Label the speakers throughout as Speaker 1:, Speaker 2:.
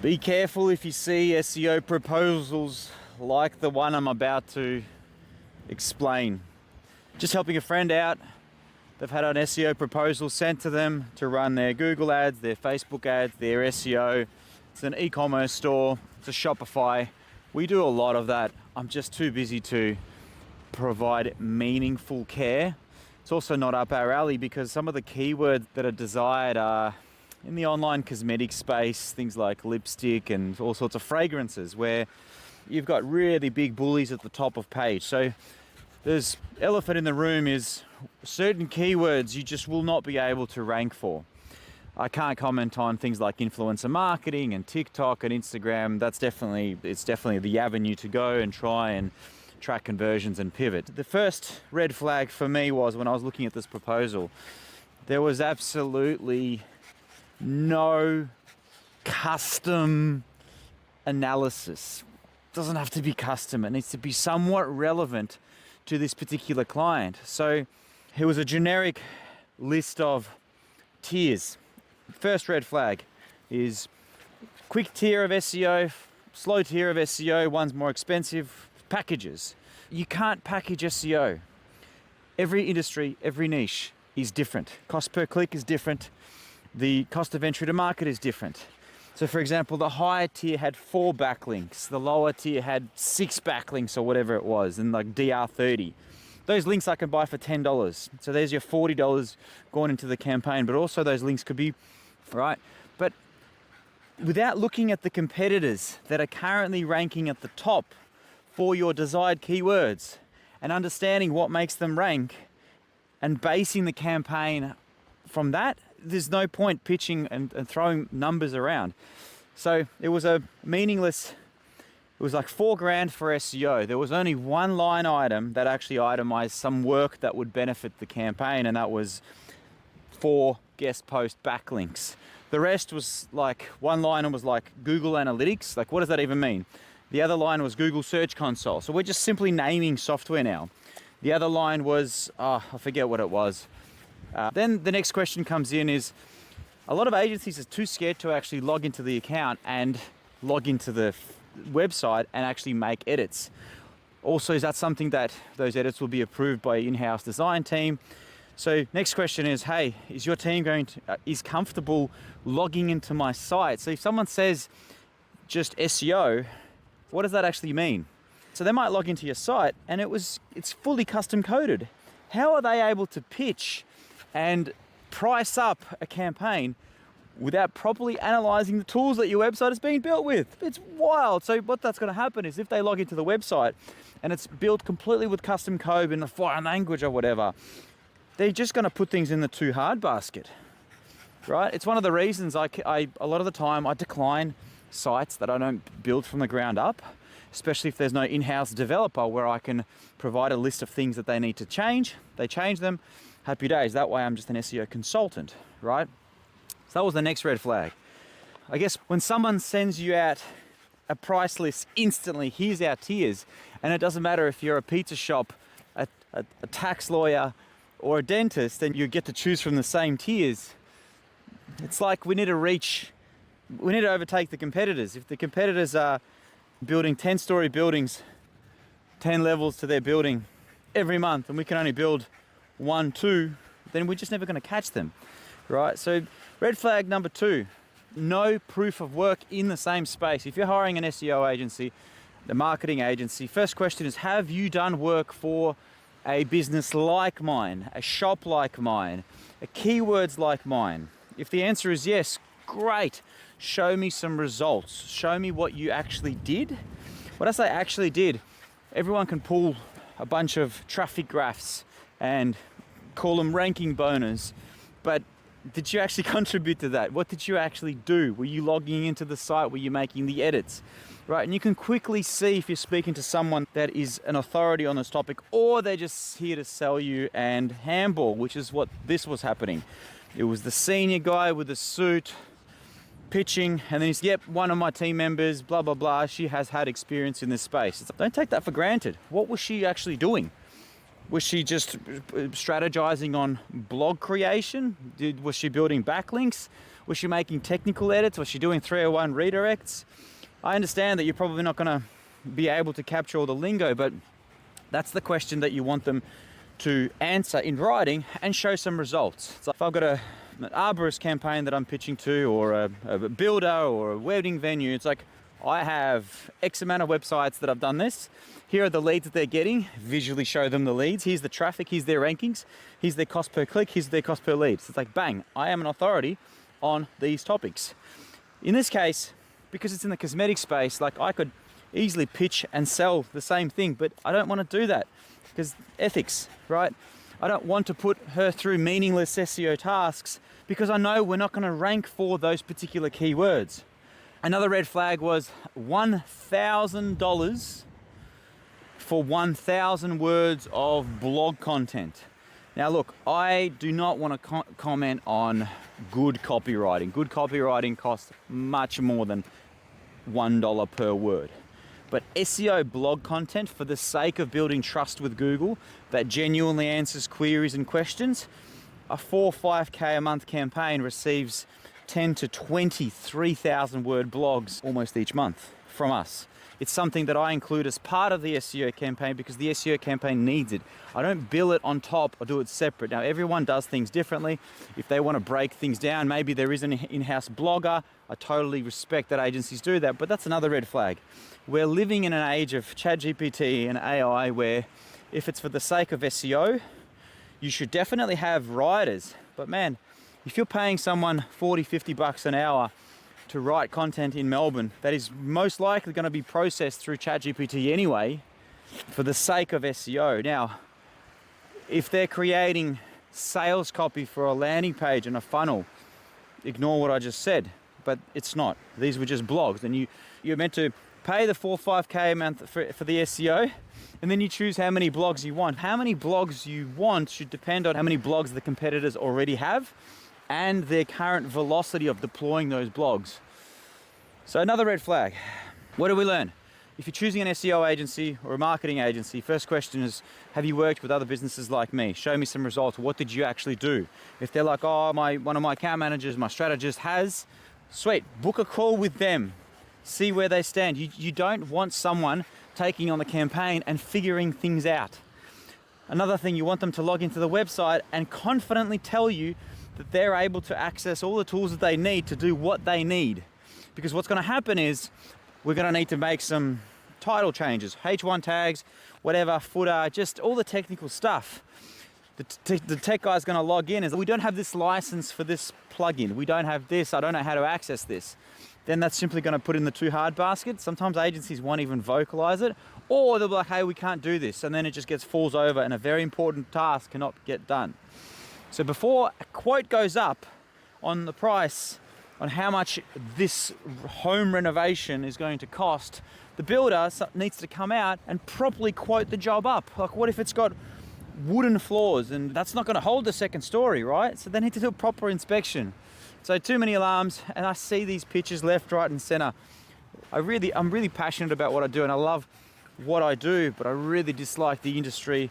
Speaker 1: Be careful if you see SEO proposals like the one I'm about to explain. Just helping a friend out. They've had an SEO proposal sent to them to run their Google ads, their Facebook ads, their SEO. It's an e-commerce store, it's a Shopify. We do a lot of that. I'm just too busy to provide meaningful care. It's also not up our alley because some of the keywords that are desired are in the online cosmetic space, things like lipstick and all sorts of fragrances, where you've got really big bullies at the top of page. So there's elephant in the room is certain keywords you just will not be able to rank for. I can't comment on things like influencer marketing and TikTok and Instagram. It's definitely the avenue to go and try and track conversions and pivot. The first red flag for me was when I was looking at this proposal, there was absolutely no custom analysis. It doesn't have to be custom. It needs to be somewhat relevant to this particular client. So here was a generic list of tiers. First red flag is quick tier of SEO, slow tier of SEO, one's more expensive, packages. You can't package SEO. Every industry, every niche is different. Cost per click is different. The cost of entry to market is different. So for example, the higher tier had 4 backlinks, the lower tier had 6 backlinks or whatever it was, and like DR30. Those links I can buy for $10. So there's your $40 going into the campaign, but also those links could be, right? But without looking at the competitors that are currently ranking at the top for your desired keywords and understanding what makes them rank and basing the campaign from that, there's no point pitching and throwing numbers around. So it was a meaningless, it was like $4,000 for SEO. There was only one line item that actually itemized some work that would benefit the campaign, and that was 4 guest post backlinks. The rest was like, one line was like Google Analytics. Like, what does that even mean? The other line was Google Search Console. So we're just simply naming software now. The other line was, I forget what it was. Then the next question comes in is, a lot of agencies are too scared to actually log into the account and log into the website and actually make edits. Also, is that something that those edits will be approved by your in-house design team? So next question is, hey, is your team is comfortable logging into my site? So if someone says just SEO, what does that actually mean? So they might log into your site and it's fully custom coded. How are they able to pitch and price up a campaign without properly analyzing the tools that your website is being built with? It's wild. So what that's going to happen is if they log into the website and it's built completely with custom code in a foreign language or whatever, they're just going to put things in the too hard basket, right? It's one of the reasons a lot of the time I decline sites that I don't build from the ground up, especially if there's no in-house developer where I can provide a list of things that they need to change. They change them. Happy days. That way I'm just an SEO consultant, right? So that was the next red flag. I guess when someone sends you out a price list instantly, here's our tiers, and it doesn't matter if you're a pizza shop, a tax lawyer, or a dentist, then you get to choose from the same tiers. It's like we need to overtake the competitors. If the competitors are building 10-story buildings, 10 levels to their building every month, and we can only build 1, 2, then we're just never going to catch them, right? So red flag number 2, no proof of work in the same space. If you're hiring an SEO agency, the marketing agency, first question is, have you done work for a business like mine, a shop like mine, a keywords like mine? If the answer is yes, great. Show me some results. Show me what you actually did. When I say actually did, everyone can pull a bunch of traffic graphs and call them ranking bonus, but did you actually contribute to that? What did you actually do? Were you logging into the site? Were you making the edits? Right, and you can quickly see if you're speaking to someone that is an authority on this topic, or they're just here to sell you and handball, which is what this was happening. It was the senior guy with the suit pitching, and then he's, yep, one of my team members, blah, blah, blah, she has had experience in this space. Don't take that for granted. What was she actually doing? Was she just strategizing on blog creation? Was she building backlinks? Was she making technical edits? Was she doing 301 redirects? I understand that you're probably not going to be able to capture all the lingo, but that's the question that you want them to answer in writing and show some results. So if I've got an arborist campaign that I'm pitching to, or a builder or a wedding venue, it's like, I have X amount of websites that I've done this. Here are the leads that they're getting. Visually show them the leads. Here's the traffic, here's their rankings, here's their cost per click, here's their cost per lead. So it's like, bang, I am an authority on these topics. In this case, because it's in the cosmetic space, like, I could easily pitch and sell the same thing, but I don't want to do that because ethics, right? I don't want to put her through meaningless SEO tasks because I know we're not going to rank for those particular keywords. Another red flag was $1,000 for 1,000 words of blog content. Now look, I do not want to comment on good copywriting. Good copywriting costs much more than $1 per word. But SEO blog content, for the sake of building trust with Google, that genuinely answers queries and questions, a 4 or 5K a month campaign receives 10 to 23,000 word blogs almost each month from us. It's something that I include as part of the SEO campaign because the SEO campaign needs it. I don't bill it on top or do it separate. Now, everyone does things differently. If they want to break things down, maybe there is an in-house blogger. I totally respect that agencies do that, but that's another red flag. We're living in an age of ChatGPT and AI where if it's for the sake of SEO, you should definitely have writers. But man, if you're paying someone 40, 50 bucks an hour to write content in Melbourne that is most likely going to be processed through ChatGPT anyway, for the sake of SEO. Now, if they're creating sales copy for a landing page and a funnel, ignore what I just said, but it's not. These were just blogs, and you're meant to pay the 4 or 5K a month for the SEO, and then you choose how many blogs you want. How many blogs you want should depend on how many blogs the competitors already have and their current velocity of deploying those blogs. So another red flag. What do we learn? If you're choosing an SEO agency or a marketing agency, first question is, have you worked with other businesses like me? Show me some results. What did you actually do? If they're like, oh, one of my account managers, my strategist has, sweet, book a call with them. See where they stand. You don't want someone taking on the campaign and figuring things out. Another thing, you want them to log into the website and confidently tell you that they're able to access all the tools that they need to do what they need. Because what's going to happen is we're going to need to make some title changes, H1 tags, whatever, footer, just all the technical stuff. The tech guy's going to log in and we don't have this license for this plugin. We don't have this. I don't know how to access this. Then that's simply going to put in the too hard basket. Sometimes agencies won't even vocalize it, or they'll be like, hey, we can't do this. And then it just falls over and a very important task cannot get done. So before a quote goes up on the price on how much this home renovation is going to cost, the builder needs to come out and properly quote the job up. Like, what if it's got wooden floors and that's not going to hold the second story, right? So they need to do a proper inspection. So too many alarms, and I see these pitches left, right, and center. I'm really passionate about what I do, and I love what I do, but I really dislike the industry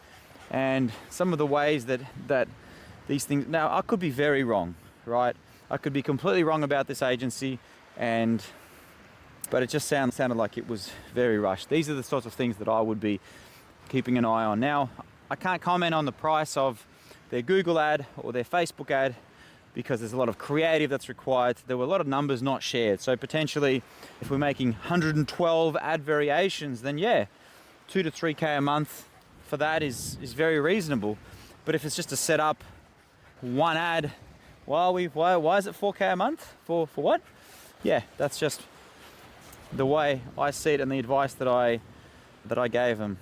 Speaker 1: and some of the ways that these things. Now, I could be very wrong, right? I could be completely wrong about this agency, but it just sounded like it was very rushed. These are the sorts of things that I would be keeping an eye on. Now, I can't comment on the price of their Google ad or their Facebook ad because there's a lot of creative that's required. There were a lot of numbers not shared. So potentially, if we're making 112 ad variations, then yeah, 2 to 3K a month for that is very reasonable. But if it's just to set up one ad, why is it 4K a month? For what? Yeah, that's just the way I see it and the advice that I gave them.